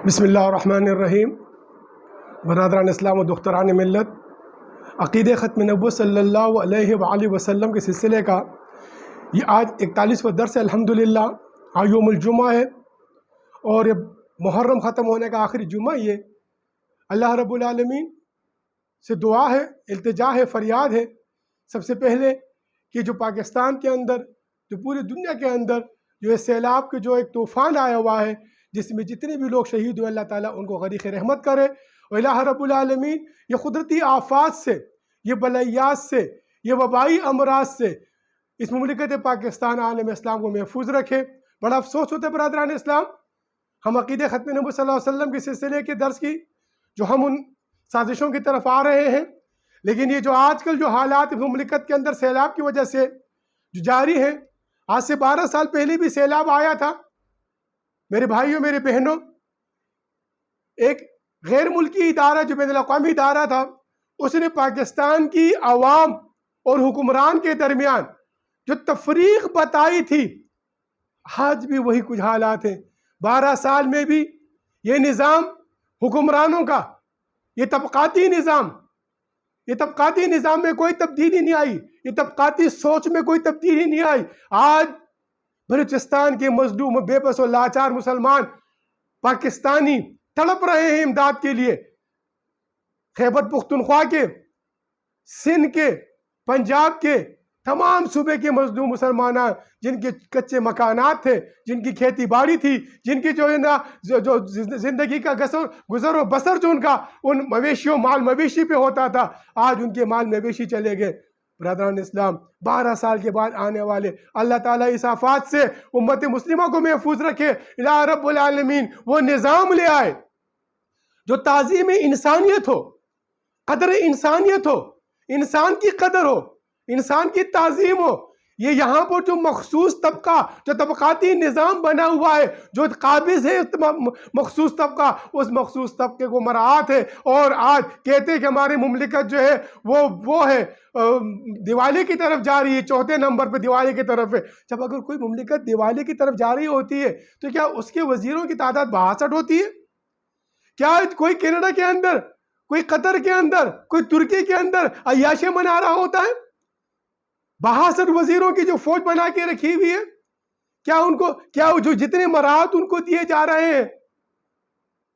بسم اللہ الرحمن الرحیم۔ برادران اسلام و دختران ملت، عقید ختم نبوت صلی اللہ علیہ وآلہ وسلم کے سلسلے کا یہ آج 41واں درس ہے الحمدللہ۔ آج یوم الجمعہ ہے اور یہ محرم ختم ہونے کا آخری جمعہ یہ اللہ رب العالمین سے دعا ہے، التجا ہے، فریاد ہے سب سے پہلے کہ جو پاکستان کے اندر، جو پوری دنیا کے اندر جو سیلاب کے جو ایک طوفان آیا ہوا ہے جس میں جتنے بھی لوگ شہید ہوئے، اللہ تعالیٰ ان کو غریق رحمت کرے، اور الہ رب العالمین یہ قدرتی آفات سے، یہ بلیات سے، یہ وبائی امراض سے اس مملکت پاکستان عالم اسلام کو محفوظ رکھے۔ بڑا افسوس ہوتا ہے برادران اسلام، ہم عقید ختم نبوت صلی اللہ علیہ وسلم کے سلسلے کے درس کی جو ہم ان سازشوں کی طرف آ رہے ہیں، لیکن یہ جو آج کل جو حالات مملکت کے اندر سیلاب کی وجہ سے جو جاری ہیں، آج سے 12 سال پہلے بھی سیلاب آیا تھا میرے بھائیوں، میرے بہنوں۔ ایک غیر ملکی ادارہ جو بین الاقوامی ادارہ تھا، اس نے پاکستان کی عوام اور حکمران کے درمیان جو تفریق بتائی تھی، آج بھی وہی کچھ حالات ہیں۔ 12 سال میں بھی یہ نظام حکمرانوں کا، یہ طبقاتی نظام میں کوئی تبدیلی نہیں آئی، یہ طبقاتی سوچ میں کوئی تبدیلی نہیں آئی۔ آج بلوچستان کے مظلوم، بے بس و لاچار مسلمان پاکستانی تڑپ رہے ہیں امداد کے لیے۔ خیبر پختونخوا کے، سندھ کے، پنجاب کے تمام صوبے کے مظلوم مسلمان جن کے کچے مکانات تھے، جن کی کھیتی باڑی تھی، جن کی جو زندگی کا گزر و بسر جو ان کا ان مویشیوں، مال مویشی پہ ہوتا تھا، آج ان کے مال مویشی چلے گئے۔ برادران اسلام، 12 سال کے بعد آنے والے اللہ تعالیٰ اس آفات سے امت مسلمہ کو محفوظ رکھے۔ الہ رب العالمین وہ نظام لے آئے جو تعظیم انسانیت ہو، قدر انسانیت ہو، انسان کی قدر ہو، انسان کی تعظیم ہو۔ یہ یہاں پر جو مخصوص طبقہ، جو طبقاتی نظام بنا ہوا ہے، جو قابض ہے مخصوص طبقہ، اس مخصوص طبقے کو مراعات ہے، اور آج کہتے ہیں کہ ہماری مملکت جو ہے وہ ہے دیوالی کی طرف جا رہی ہے، چوتھے نمبر پہ دیوالی کی طرف ہے۔ جب اگر کوئی مملکت دیوالی کی طرف جا رہی ہوتی ہے تو کیا اس کے وزیروں کی تعداد 62 ہوتی ہے؟ کیا کوئی کینیڈا کے اندر، کوئی قطر کے اندر، کوئی ترکی کے اندر عیاشی منا رہا ہوتا ہے؟ 62 وزیروں کی جو فوج بنا کے رکھی ہوئی ہے، کیا جو جتنے مراعات ان کو دیے جا رہے ہیں؟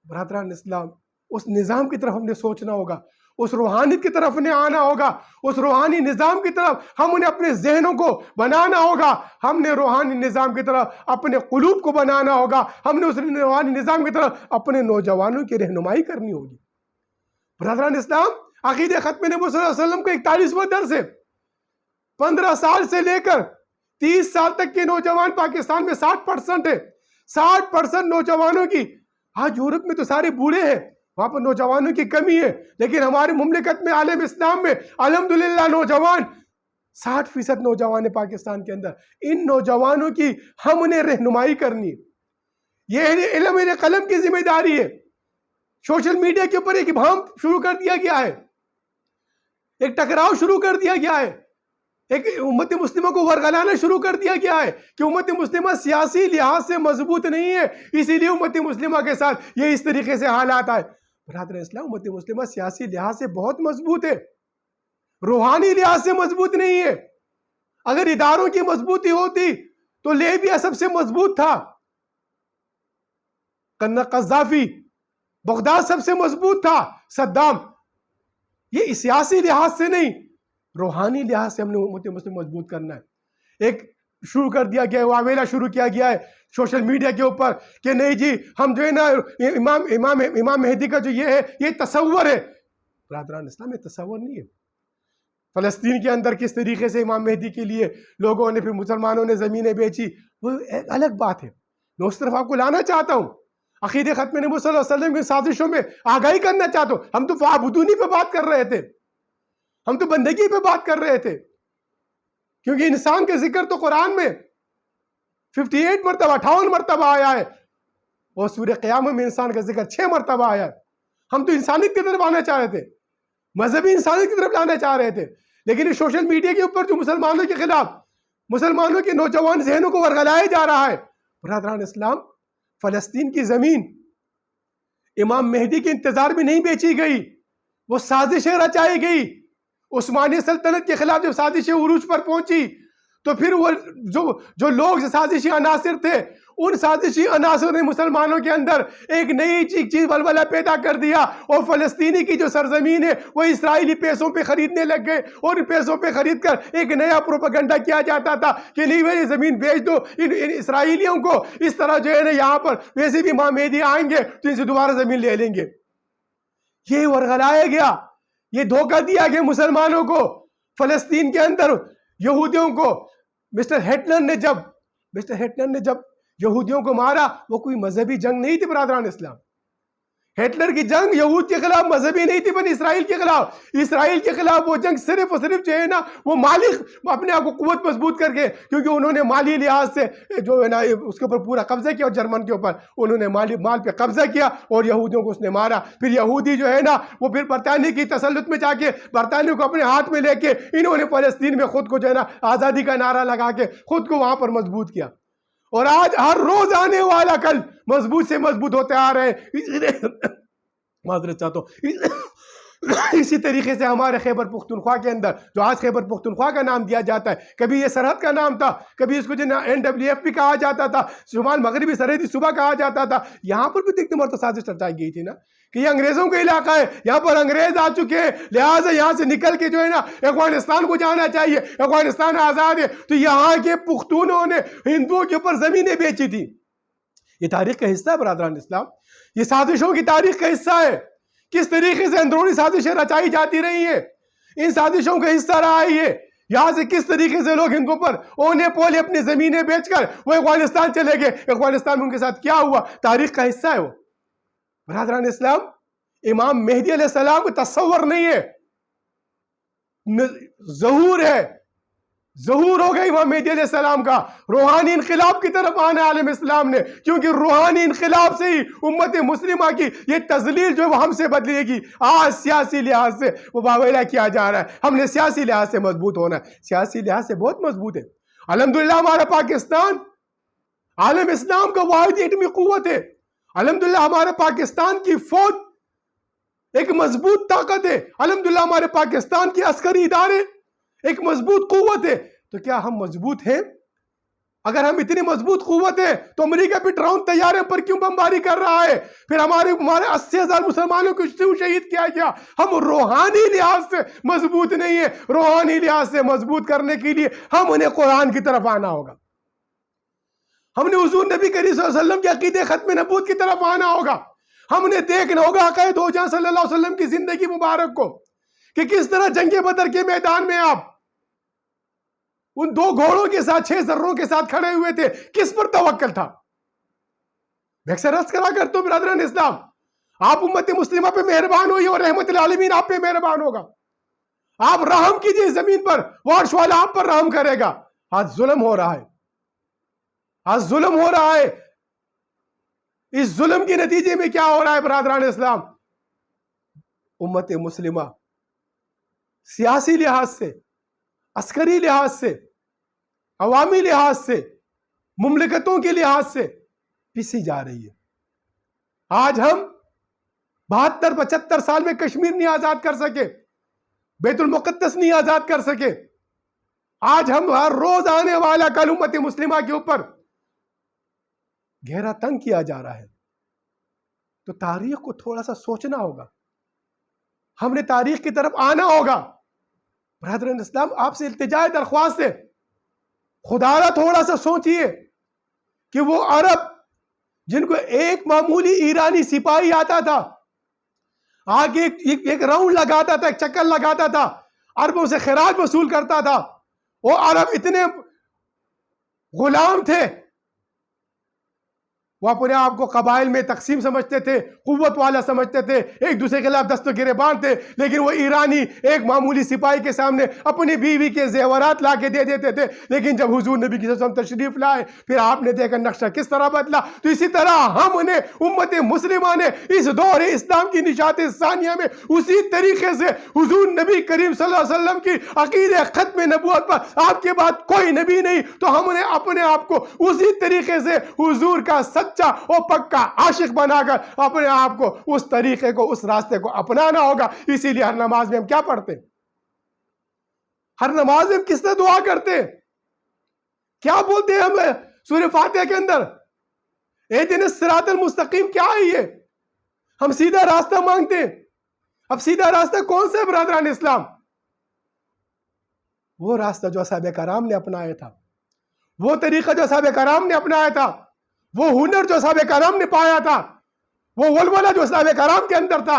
برادران اسلام، اس نظام کی طرف ہم نے سوچنا ہوگا، اس روحانیت کی طرف نے آنا ہوگا، اس روحانی نظام کی طرف ہم انہیں اپنے ذہنوں کو بنانا ہوگا، ہم نے روحانی نظام کی طرف اپنے قلوب کو بنانا ہوگا، ہم نے اس روحانی نظام کی طرف اپنے نوجوانوں کی رہنمائی کرنی ہوگی۔ برادران اسلام، عقید ختم نبوت صلی اللہ علیہ وسلم کا 41واں درس ہے۔ 15 سال سے لے کر 30 سال تک کے نوجوان پاکستان میں 60% ہے۔ 60% نوجوانوں کی، آج یورپ میں تو سارے بوڑھے ہیں، وہاں پر نوجوانوں کی کمی ہے، لیکن ہماری مملکت میں، عالم اسلام میں الحمدللہ نوجوان 60% نوجوان ہے پاکستان کے اندر۔ ان نوجوانوں کی ہم انہیں رہنمائی کرنی ہے۔ یہ علم قلم کی ذمہ داری ہے۔ سوشل میڈیا کے اوپر ایک ابہام شروع کر دیا گیا ہے، ایک ٹکراؤ شروع کر دیا گیا ہے، ایک امت مسلمہ کو ورگلانا شروع کر دیا گیا ہے کہ امت مسلمہ سیاسی لحاظ سے مضبوط نہیں ہے، اسی لیے امت مسلمہ کے ساتھ یہ اس طریقے سے حالات آئے۔ برادر اسلام، امت مسلمہ سیاسی لحاظ سے بہت مضبوط ہے، روحانی لحاظ سے مضبوط نہیں ہے۔ اگر اداروں کی مضبوطی ہوتی تو لیبیا سب سے مضبوط تھا، قذافی، بغداد سب سے مضبوط تھا، صدام۔ یہ سیاسی لحاظ سے نہیں، روحانی لحاظ سے ہم نے امت مسلم مضبوط کرنا ہے۔ ایک شروع کر دیا گیا ہے، واویلا شروع کیا گیا ہے سوشل میڈیا کے اوپر کہ نہیں جی ہم جو ہے نا امام مہدی کا جو یہ ہے، یہ تصور ہے۔ برادران اسلام، یہ تصور نہیں ہے۔ فلسطین کے اندر کس طریقے سے امام مہدی کے لیے لوگوں نے، پھر مسلمانوں نے زمینیں بیچی، وہ ایک الگ بات ہے۔ میں اس طرف آپ کو لانا چاہتا ہوں، عقید ختم نبوت صلی اللہ علیہ وسلم کی سازشوں میں آگاہی کرنا چاہتا ہوں۔ ہم تو فعبدونی پہ بات کر رہے تھے، ہم تو بندگی پہ بات کر رہے تھے، کیونکہ انسان کے ذکر تو قرآن میں 58 مرتبہ، 58 مرتبہ آیا ہے، اور سورہ قیامت میں انسان کا ذکر 6 مرتبہ آیا ہے۔ ہم تو انسانیت کی طرف آنا چاہ رہے تھے، مذہبی انسانیت کی طرف لانا چاہ رہے تھے، لیکن سوشل میڈیا کے اوپر جو مسلمانوں کے خلاف، مسلمانوں کے نوجوان ذہنوں کو ورگلایا جا رہا ہے۔ برادران اسلام، فلسطین کی زمین امام مہدی کے انتظار میں نہیں بیچی گئی، وہ سازشیں رچائی گئی. عثمانی سلطنت کے خلاف جب سازشیں عروج پر پہنچی تو پھر وہ جو لوگ سازشی عناصر تھے، ان سازشی عناصر نے مسلمانوں کے اندر ایک نئی چیز ولولہ پیدا کر دیا، اور فلسطینی کی جو سرزمین ہے وہ اسرائیلی پیسوں پہ خریدنے لگ گئے، اور ان پیسوں پہ خرید کر ایک نیا پروپیگنڈا کیا جاتا تھا کہ نہیں بھائی زمین بیچ دو ان اسرائیلیوں کو، اس طرح جو ہے نا یہاں پر ویسے بھی امام مہدی آئیں گے تو ان سے دوبارہ زمین لے لیں گے. یہ ورغلایا گیا، یہ دھوکہ دیا گیا مسلمانوں کو. فلسطین کے اندر یہودیوں کو مسٹر ہٹلر نے جب یہودیوں کو مارا، وہ کوئی مذہبی جنگ نہیں تھی برادران اسلام. ہٹلر کی جنگ یہود کے خلاف مذہبی نہیں تھی، بلکہ اسرائیل کے خلاف. اسرائیل کے خلاف وہ جنگ صرف اور صرف جو ہے نا وہ مالی اپنے آپ کو قوت مضبوط کر کے، کیونکہ انہوں نے مالی لحاظ سے جو ہے نا اس کے اوپر پورا قبضہ کیا، اور جرمن کے اوپر انہوں نے مال پہ قبضہ کیا اور یہودیوں کو اس نے مارا. پھر یہودی جو ہے نا وہ پھر برطانیہ کی تسلط میں جا کے برطانیہ کو اپنے ہاتھ میں لے کے انہوں نے فلسطین میں خود کو جو ہے نا آزادی کا نعرہ لگا کے خود کو وہاں پر مضبوط کیا. اور آج ہر روز آنے والا کل مضبوط سے مضبوط ہوتے آ رہے ہیں. معذرت چاہتا ہوں. اسی طریقے سے ہمارے خیبر پختونخوا کے اندر جو آج خیبر پختونخوا کا نام دیا جاتا ہے، کبھی یہ سرحد کا نام تھا، کبھی اس کو جو NWF بھی کہا جاتا تھا، شمال مغربی سرحدی صوبہ کہا جاتا تھا. یہاں پر بھی دیکھتے مرتبہ سازش رچائی گئی تھی نا کہ یہ انگریزوں کا علاقہ ہے، یہاں پر انگریز آ چکے ہیں، لہٰذا یہاں سے نکل کے جو ہے نا افغانستان کو جانا چاہیے، افغانستان آزاد ہے. تو یہاں کے پختونوں نے ہندوؤں کے اوپر زمینیں بیچی تھی. یہ تاریخ کا حصہ ہے برادران اسلام، یہ سازشوں کی تاریخ کا حصہ ہے. کس طریقے سے اندرونی سازشیں رچائی جاتی رہی ہیں، ان سازشوں کا حصہ رہا ہے. یہاں سے کس طریقے سے لوگ ہندوؤں پر اونے پولے اپنی زمینیں بیچ کر وہ افغانستان چلے گئے، افغانستان میں ان کے ساتھ کیا ہوا، تاریخ کا حصہ ہے وہ. برادران اسلام، امام مہدی علیہ السلام کو تصور نہیں ہے، ظہور ہے، ظہور ہو گئی امام مہدی علیہ السلام کا. روحانی انقلاب کی طرف آنا عالم اسلام نے، کیونکہ روحانی انقلاب سے ہی امت مسلمہ کی یہ تذلیل جو وہ ہم سے بدلے گی. آج سیاسی لحاظ سے وہ باویلا کیا جا رہا ہے، ہم نے سیاسی لحاظ سے مضبوط ہونا ہے. سیاسی لحاظ سے بہت مضبوط ہے الحمدللہ. ہمارا پاکستان عالم اسلام کا واحد ایٹمی قوت ہے. الحمدللہ ہمارے پاکستان کی فوج ایک مضبوط طاقت ہے. الحمدللہ ہمارے پاکستان کی عسکری ادارے ایک مضبوط قوت ہے. تو کیا ہم مضبوط ہیں؟ اگر ہم اتنی مضبوط قوت ہیں تو امریکہ پہ ڈرون طیارے پر کیوں بمباری کر رہا ہے؟ پھر ہمارے 80,000 مسلمانوں کو کیوں شہید کیا گیا؟ ہم روحانی لحاظ سے مضبوط نہیں ہیں. روحانی لحاظ سے مضبوط کرنے کے لیے ہم انہیں قرآن کی طرف آنا ہوگا. ہم نے حضور نبی کریم صلی اللہ علیہ وسلم کے عقیدے ختم نبوت کی طرف آنا ہوگا. ہم نے دیکھنا ہوگا آقا دو جہاں صلی اللہ علیہ وسلم کی زندگی مبارک کو کہ کس طرح جنگ بدر کے میدان میں آپ ان 2 گھوڑوں کے ساتھ 6 ذروں کے ساتھ کھڑے ہوئے تھے. کس پر توکل تھا؟ میں اکثر عرض کرا کرتا ہوں برادران اسلام، آپ امت مسلمہ پہ مہربان ہوئیے اور رحمت العالمین آپ پہ مہربان ہوگا. آپ رحم کیجئے زمین پر، وارش والا آپ پر رحم کرے گا. آج ظلم ہو رہا ہے، آج ظلم ہو رہا ہے. اس ظلم کے نتیجے میں کیا ہو رہا ہے برادران اسلام؟ امت مسلمہ سیاسی لحاظ سے، عسکری لحاظ سے، عوامی لحاظ سے، مملکتوں کے لحاظ سے پسی جا رہی ہے. آج ہم 72-75 سال میں کشمیر نہیں آزاد کر سکے، بیت المقدس نہیں آزاد کر سکے. آج ہم ہر روز آنے والا کل امت مسلمہ کے اوپر گہرا تنگ کیا جا رہا ہے. تو تاریخ کو تھوڑا سا سوچنا ہوگا، ہم نے تاریخ کی طرف آنا ہوگا. برادران اسلام، آپ سے التجا درخواست ہے، خدا را تھوڑا سا سوچئے کہ وہ عرب جن کو ایک معمولی ایرانی سپاہی آتا تھا، آگے ایک راؤنڈ لگاتا تھا، ایک چکر لگاتا تھا، عربوں سے خراج وصول کرتا تھا. وہ عرب اتنے غلام تھے، وہ اپنے آپ کو قبائل میں تقسیم سمجھتے تھے، قوت والا سمجھتے تھے، ایک دوسرے کے خلاف دست و گریبان تھے. لیکن وہ ایرانی ایک معمولی سپاہی کے سامنے اپنی بیوی کے زیورات لا کے دے دیتے تھے. لیکن جب حضور نبی کی وسلم تشریف لائے، پھر آپ نے دیکھا نقشہ کس طرح بدلا. تو اسی طرح ہم نے امت مسلمہ نے اس دور اسلام کی نشاط ثانیہ میں اسی طریقے سے حضور نبی کریم صلی اللہ علیہ وسلم کی عقیدہ ختم نبوت پر آپ کے بعد کوئی نبی نہیں، تو ہم نے اپنے آپ کو اسی طریقے سے حضور کا سچا سچا اور پکا عاشق بنا کر اپنے آپ کو اس طریقے کو، اس راستے کو اپنانا ہوگا۔ اسی لیے ہر نماز میں ہم کیا پڑھتے ہیں؟ ہر نماز میں ہم کس طرح دعا کرتے ہیں؟ کیا بولتے ہیں ہم سورہ فاتحہ کے اندر؟ اہدنا الصراط المستقیم کیا ہے یہ؟ ہم سیدھا راستہ مانگتے ہیں۔ اب سیدھا راستہ کون سا ہے برادران اسلام؟ وہ راستہ جو صحابہ کرام نے اپنایا تھا، وہ طریقہ جو صحابہ کرام نے اپنایا تھا، وہ ہنر جو صحابہ کرام نے پایا تھا، وہ ولولہ جو صحابہ کرام کے اندر تھا،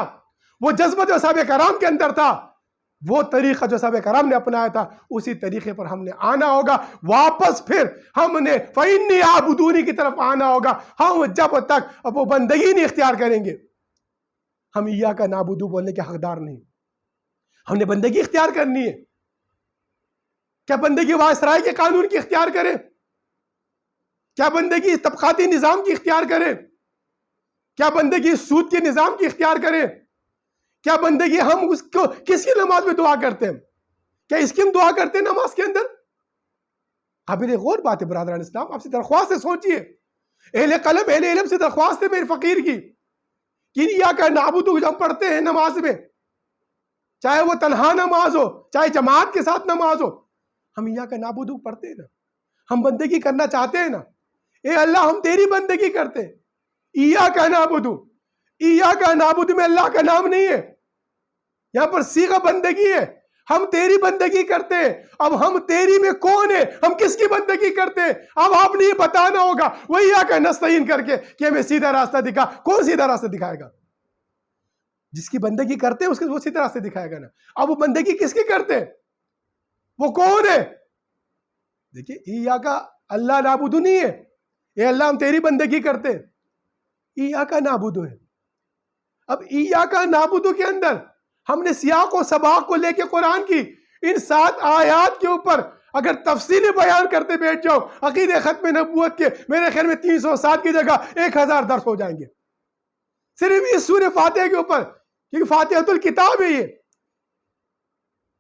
وہ جذبہ جو صحابہ کرام کے اندر تھا، وہ طریقہ جو صحابہ کرام نے اپنایا تھا، اسی طریقے پر ہم نے آنا ہوگا۔ واپس پھر ہم نے فَإِنِّي عَبُدُونِی کی طرف آنا ہوگا۔ ہم جب تک اب وہ بندگی نہیں اختیار کریں گے، ہم ایاک نعبد بولنے کے حقدار نہیں۔ ہم نے بندگی اختیار کرنی ہے۔ کیا بندگی وائسرائے کے قانون کی اختیار کرے؟ کیا بندگی طبقاتی نظام کی اختیار کرے؟ کیا بندگی سود کے نظام کی اختیار کرے؟ کیا بندگی ہم اس کو کس کی نماز میں دعا کرتے ہیں؟ کیا اس کی ہم دعا کرتے ہیں نماز کے اندر؟ قابل غور بات ہے برادران اسلام، آپ سے درخواست ہے، سوچئے، اہل قلم اہل علم سے درخواست ہے میرے فقیر کی کہ ایاک نعبد جو ہم پڑھتے ہیں نماز میں، چاہے وہ تنہا نماز ہو چاہے جماعت کے ساتھ نماز ہو، ہم ایاک نعبد پڑھتے ہیں نا، ہم بندگی کرنا چاہتے ہیں نا، اے اللہ ہم تیری بندگی کرتے ہیں۔ ایاک نعبد، ایاک نعبد میں اللہ کا نام نہیں ہے، یہاں پر صیغہ بندگی ہے، ہم تیری بندگی کرتے ہیں۔ اب ہم تیری میں کون ہے؟ ہم کس کی بندگی کرتے ہیں؟ اب آپ نے یہ بتانا ہوگا، وہ ایاک نستعین کر کے کہ ہمیں سیدھا راستہ دکھا۔ کون سیدھا راستہ دکھائے گا؟ جس کی بندگی کرتے ہیں اس کو وہ سیدھا راستہ دکھائے گا نا۔ اب وہ بندگی کس کی کرتے ہیں؟ وہ کون ہے؟ دیکھیے، ایاک اللہ نعبد نہیں ہے، اے اللہ ہم تیری بندگی کرتے ہیں، ایاک نعبد ہے۔ اب ایاک نعبد کے اندر ہم نے سیاق و سباق کو لے کے قرآن کی ان 7 آیات کے اوپر اگر تفصیلی بیان کرتے بیٹھ جاؤ عقیدہ ختم نبوت کے، میرے خیال میں 307 کی جگہ 1000 درس ہو جائیں گے صرف اس سورہ فاتحہ کے اوپر، کیونکہ فاتحۃ الکتاب ہے، یہ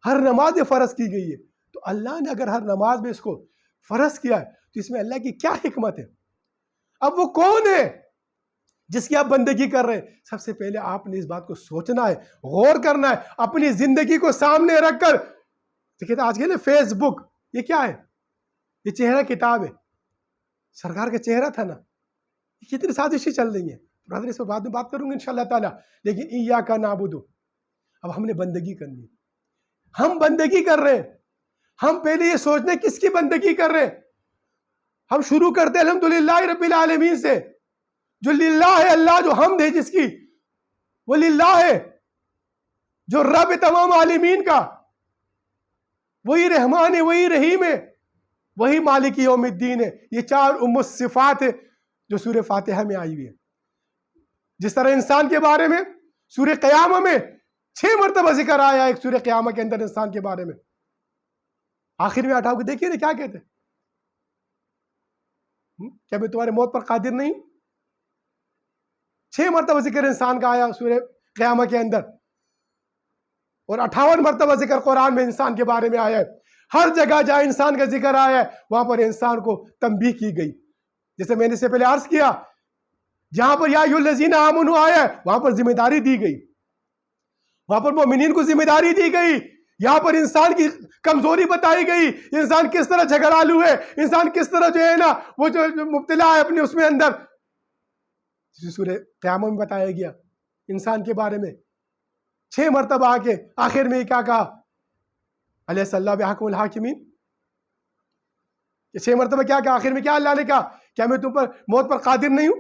ہر نماز میں فرض کی گئی ہے۔ تو اللہ نے اگر ہر نماز میں اس کو فرض کیا ہے تو اس میں اللہ کی کیا حکمت ہے؟ اب وہ کون ہے جس کی آپ بندگی کر رہے ہیں؟ سب سے پہلے آپ نے اس بات کو سوچنا ہے، غور کرنا ہے، اپنی زندگی کو سامنے رکھ کر۔ دیکھیں آج کل فیس بک یہ کیا ہے؟ یہ چہرہ کتاب ہے، سرکار کا چہرہ تھا نا۔ کتنی سازشیں چل رہی ہیں برادر، اس پر بعد میں بات کروں گا انشاءاللہ تعالیٰ، لیکن ایاک نعبد، اب ہم نے بندگی کرنی ہے۔ ہم بندگی کر رہے ہیں، ہم پہلے یہ سوچنے کس کی بندگی کر رہے ہیں۔ ہم شروع کرتے ہیں الحمدللہ رب العالمین سے، جو للہ ہے، اللہ جو حمد ہے جس کی وہ للہ ہے، جو رب تمام عالمین کا، وہی رحمان ہے، وہی رحیم ہے، وہی مالک یوم الدین ہے۔ یہ 4 ام الصفات ہے جو سورہ فاتحہ میں آئی ہوئی ہے۔ جس طرح انسان کے بارے میں سورہ قیامہ میں 6 مرتبہ ذکر آیا ہے، ایک سورہ قیامہ کے اندر انسان کے بارے میں، آخر میں اٹھاؤ کے دیکھیے نا کیا کہتے ہیں، کیا میں تمہارے موت پر قادر نہیں؟ 6 مرتبہ ذکر انسان کا آیا سورہ قیامہ کے اندر، اور 58 مرتبہ ذکر قرآن میں انسان کے بارے میں آیا ہے۔ ہر جگہ جہاں انسان کا ذکر آیا ہے وہاں پر انسان کو تنبیہ کی گئی، جیسے میں نے اس سے پہلے عرض کیا، جہاں پر یا ایھا الذین آمنوا آیا ہے وہاں پر ذمہ داری دی گئی، وہاں پر مومنین کو ذمہ داری دی گئی۔ یہاں پر انسان کی کمزوری بتائی گئی، انسان کس طرح جھگڑالو ہے، انسان کس طرح جو ہے نا وہ جو مبتلا ہے اپنے اس میں اندر۔ سورہ قیامہ میں بتایا گیا انسان کے بارے میں 6 مرتبہ آ کے آخر میں کیا کہا، الیس اللہ بحکم الحاکمین۔ یہ 6 مرتبہ کیا کہا آخر میں؟ کیا اللہ نے کہا؟ کیا میں تم پر موت پر قادر نہیں ہوں؟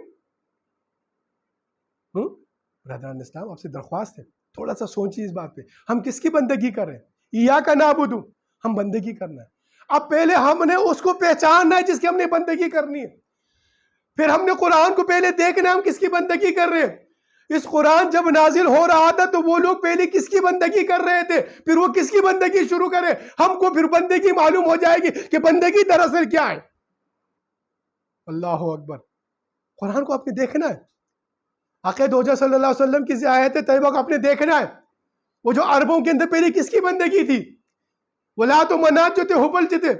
برادران اسلام آپ سے درخواست ہے تھوڑا سا سوچیے اس بات پہ، ہم کس کی بندگی کر رہے ہیں؟ ایاک نعبد، ہم بندگی کرنا ہے۔ اب پہلے ہم نے اس کو پہچاننا ہے جس کی ہم نے بندگی کرنی ہے، پھر ہم نے قرآن کو پہلے دیکھنا ہے ہم کس کی بندگی کر رہے ہیں۔ اس قرآن جب نازل ہو رہا تھا تو وہ لوگ پہلے کس کی بندگی کر رہے تھے، پھر وہ کس کی بندگی شروع کرے، ہم کو پھر بندگی معلوم ہو جائے گی کہ بندگی دراصل کیا ہے۔ اللہ اکبر، قرآن کو آپ نے دیکھنا ہے، آقا دو جہاں صلی اللہ علیہ وسلم کی آیت طیبہ کو آپ نے دیکھنا ہے۔ وہ جو عربوں کے اندر پہلے کس کی بندگی تھی، وہ لات و منات جو تھے، حبل جو تھے،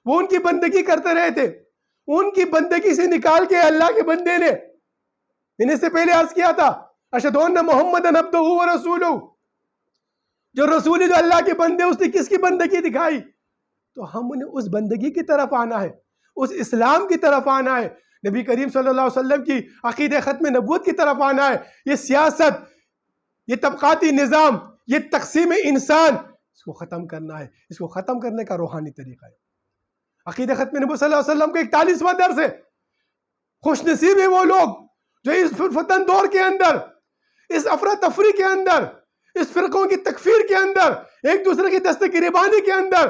وہ ان کی بندگی کرتے رہے تھے۔ ان کی بندگی سے نکال کے اللہ کے بندے نے، میں نے اس سے پہلے عرض کیا تھا، اشہد ان محمدًا عبدہ و رسولہ، جو رسول جو اللہ کے بندے، اس نے کس کی بندگی دکھائی؟ تو ہم نے اس بندگی کی طرف آنا ہے، اس اسلام کی طرف آنا ہے، نبی کریم صلی اللہ علیہ وسلم کی عقیدہ ختم نبوت کی طرف آنا ہے۔ یہ سیاست، یہ طبقاتی نظام، یہ تقسیم انسان، اس کو ختم کرنا ہے۔ اس کو ختم کرنے کا روحانی طریقہ ہے عقیدہ ختم نبوت صلی اللہ علیہ وسلم کا 41واں درس ہے۔ خوش نصیب ہے وہ لوگ جو اس فتن دور کے اندر، اس افراتفری کے اندر، اس فرقوں کی تکفیر کے اندر، ایک دوسرے کی دست گریبانی کے اندر،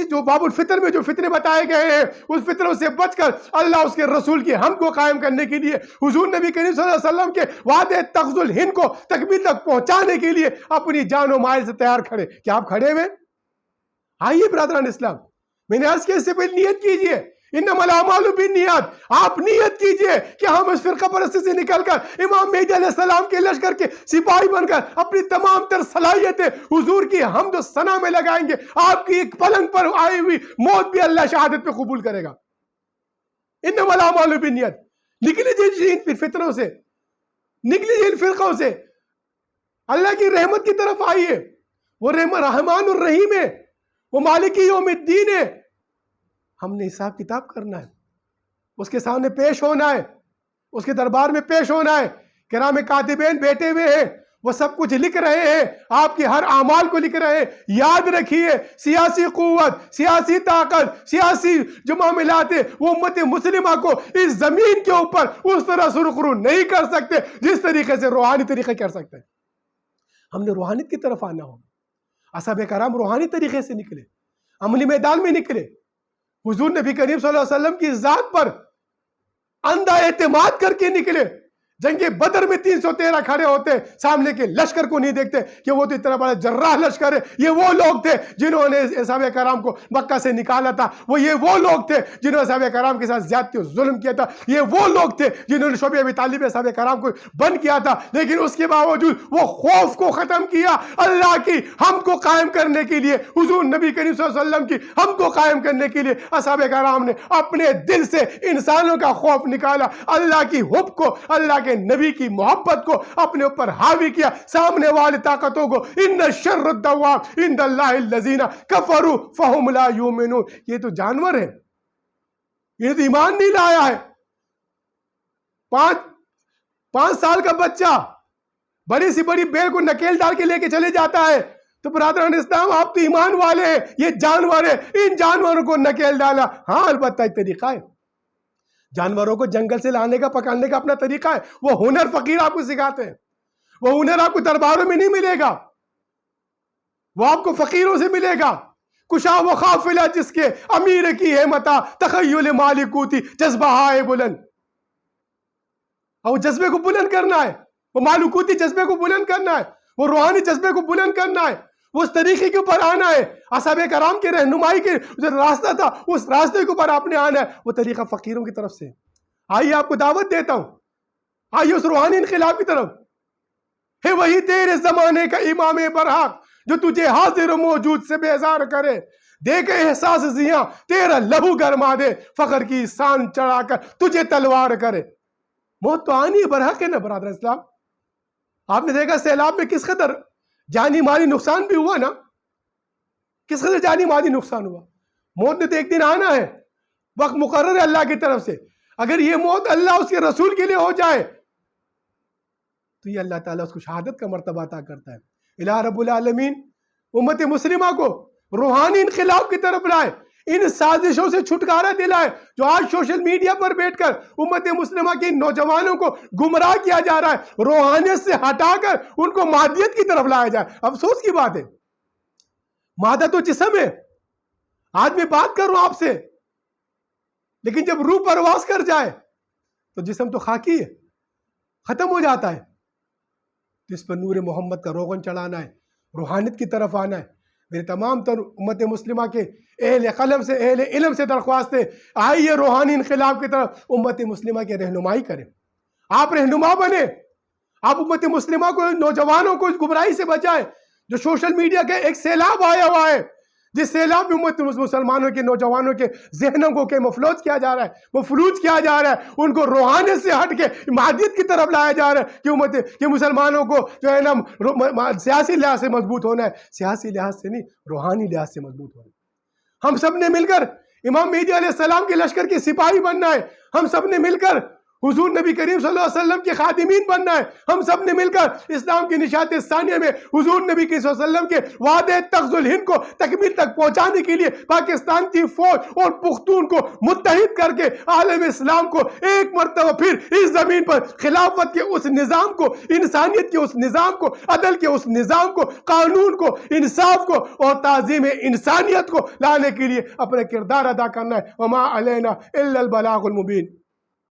جو باب الفطر میں جو فتنے بتائے گئے ہیں، اس فتنوں سے بچ کر اللہ اس کے رسول کی ہم کو قائم کرنے کے لیے، حضور نبی کریم صلی اللہ علیہ وسلم کے وعدے تغز الہند کو تکمیل تک پہنچانے کے لیے اپنی جان و مال سے تیار کھڑے۔ کیا آپ کھڑے ہوئے؟ آئیے برادران اسلام، میں نے عرض کیا اس سے پہلے نیت کیجئے، انما الاعمال بالنیات، آپ نیت کیجئے کہ ہم اس فرقہ پرستی سے نکل کر امام مہدی علیہ السلام کے لشکر کے سپاہی بن کر اپنی تمام تر صلاحیتیں حضور کی حمد و ثنا میں لگائیں گے۔ آپ کی ایک پلنگ پر آئی ہوئی موت بھی اللہ شہادت پہ قبول کرے گا۔ انما الاعمال بالنیات، نکلی جی ان فتنوں سے، نکلی جی ان فرقوں سے، اللہ کی رحمت کی طرف آئیے۔ وہ رحمان الرحیم ہے، وہ مالک یوم الدین ہے۔ ہم نے حساب کتاب کرنا ہے، اس کے سامنے پیش ہونا ہے، اس کے دربار میں پیش ہونا ہے۔ کرام کاتبین بیٹھے ہوئے ہیں، وہ سب کچھ لکھ رہے ہیں، آپ کے ہر اعمال کو لکھ رہے ہیں۔ یاد رکھیے، سیاسی قوت، سیاسی طاقت، سیاسی جو معاملات ہیں، وہ امت مسلمہ کو اس زمین کے اوپر اس طرح سرخرو نہیں کر سکتے جس طریقے سے روحانی طریقے کر سکتے ہیں۔ ہم نے روحانیت کی طرف آنا ہوگا۔ اصحاب کرام روحانی طریقے سے نکلے، عملی میدان میں نکلے، حضور نبی کریم صلی اللہ علیہ وسلم کی ذات پر اندھا اعتماد کر کے نکلے۔ جنگ بدر میں 313 کھڑے ہوتے، سامنے کے لشکر کو نہیں دیکھتے کہ وہ تو اتنا بڑا جراح لشکر ہے۔ یہ وہ لوگ تھے جنہوں نے صحابہ کرام کو مکہ سے نکالا تھا، یہ وہ لوگ تھے جنہوں نے صحابہ کرام کے ساتھ زیادتی و ظلم کیا تھا، یہ وہ لوگ تھے جنہوں نے شعبہ ابی طالب صحابہ کرام کو بند کیا تھا، لیکن اس کے باوجود وہ خوف کو ختم کیا۔ اللہ کی ہم کو قائم کرنے کے لیے، حضور نبی کریم صلی اللہ علیہ وسلم کی ہم کو قائم کرنے کے لیے صحابہ کرام نے اپنے دل سے انسانوں کا خوف نکالا، اللہ کی حب کو، اللہ کے نبی کی محبت کو اپنے اوپر حاوی کیا، سامنے والی طاقتوں کو۔ ان شر الدواب عند اللہ الذین کفروا فہم لا یؤمنون، یہ تو جانور ہے، یہ تو ایمان نہیں لایا ہے۔ 5 سال کا بچہ بڑی سی بڑی بیل کو نکیل ڈال کے لے کے چلے جاتا ہے، تو برادران اسلام آپ تو ایمان والے ہیں، یہ جانور ہے، ان جانوروں کو نکیل ڈالا۔ ہاں البتہ ایک طریقہ ہے، جانوروں کو جنگل سے لانے کا، پکڑنے کا اپنا طریقہ ہے۔ وہ ہنر فقیر آپ کو سکھاتے ہیں، وہ ہنر آپ کو درباروں میں نہیں ملے گا، وہ آپ کو فقیروں سے ملے گا۔ کشا و قافلہ جس کے امیر کی ہے متا، تخیل مالکوتی جذبہ ہائے بلند، اور وہ جذبے کو بلند کرنا ہے، وہ مالکوتی جذبے کو بلند کرنا ہے، وہ روحانی جذبے کو بلند کرنا ہے، وہ اس طریقے کے اوپر آنا ہے۔ اصحاب کرام کے رہنمائی کے جو راستہ تھا، اس راستے کے اوپر آپ نے آنا ہے، وہ طریقہ فقیروں کی طرف سے۔ آئیے آپ کو دعوت دیتا ہوں، آئیے اس روحانی انقلاب کی طرف۔ ہے وہی تیرے زمانے کا امام برحق جو تجھے حاضر و موجود سے بیزار کرے، دے کے احساس زیاں تیرا لہو گرما دے، فخر کی سان چڑھا کر تجھے تلوار کرے۔ موت تو آنی برحق ہے نا برادر اسلام۔ آپ نے دیکھا سیلاب میں کس قدر جانی مالی نقصان بھی ہوا نا، کس قدر جانی مالی نقصان ہوا۔ موت نے تو ایک دن آنا ہے، وقت مقرر ہے اللہ کی طرف سے۔ اگر یہ موت اللہ اس کے رسول کے لیے ہو جائے تو یہ اللہ تعالیٰ اس کو شہادت کا مرتبہ عطا کرتا ہے۔ الہ رب العالمین امت مسلمہ کو روحانی انقلاب کی طرف لائے، ان سازشوں سے چھٹکارا دلائے جو آج سوشل میڈیا پر بیٹھ کر امت مسلمہ کے نوجوانوں کو گمراہ کیا جا رہا ہے، روحانیت سے ہٹا کر ان کو مادیت کی طرف لایا جائے۔ افسوس کی بات ہے، مادہ تو جسم ہے، آج میں بات کر رہا ہوں آپ سے، لیکن جب روح پرواز کر جائے تو جسم تو خاکی ہے، ختم ہو جاتا ہے۔ جس پر نور محمد کا روغن چڑھانا ہے، روحانیت کی طرف آنا ہے۔ میرے تمام تر امت مسلمہ کے اہل قلم سے، اہل علم سے درخواست ہے، آئیے روحانی انقلاب کی طرف امت مسلمہ کی رہنمائی کریں۔ آپ رہنما بنے، آپ امت مسلمہ کو، نوجوانوں کو اس گمراہی سے بچائیں جو سوشل میڈیا کا ایک سیلاب آیا ہوا ہے، جس سیلاب میں امت مسلمانوں کے نوجوانوں کے ذہنوں کو کہ مفلوج کیا جا رہا ہے، مفلوج کیا جا رہا ہے، ان کو روحانیت سے ہٹ کے مادیت کی طرف لایا جا رہا ہے کہ امت کہ مسلمانوں کو جو ہے نا سیاسی لحاظ سے مضبوط ہونا ہے، سیاسی لحاظ سے نہیں، روحانی لحاظ سے مضبوط ہونا ہے۔ ہم سب نے مل کر امام مہدی علیہ السلام کے لشکر کے سپاہی بننا ہے، ہم سب نے مل کر حضور نبی کریم صلی اللہ علیہ وسلم کے خادمین بننا ہے، ہم سب نے مل کر اسلام کی نشاط ثانیہ میں حضور نبی کریم صلی اللہ علیہ وسلم کے وعدے تغز الہند کو تکمیل تک پہنچانے کے لیے پاکستان کی فوج اور پختون کو متحد کر کے عالم اسلام کو ایک مرتبہ پھر اس زمین پر خلافت کے اس نظام کو، انسانیت کے اس نظام کو، عدل کے اس نظام کو، قانون کو، انصاف کو اور تعظیم انسانیت کو لانے کے لیے اپنا کردار ادا کرنا ہے۔ وما علینا الا البلاغ المبین۔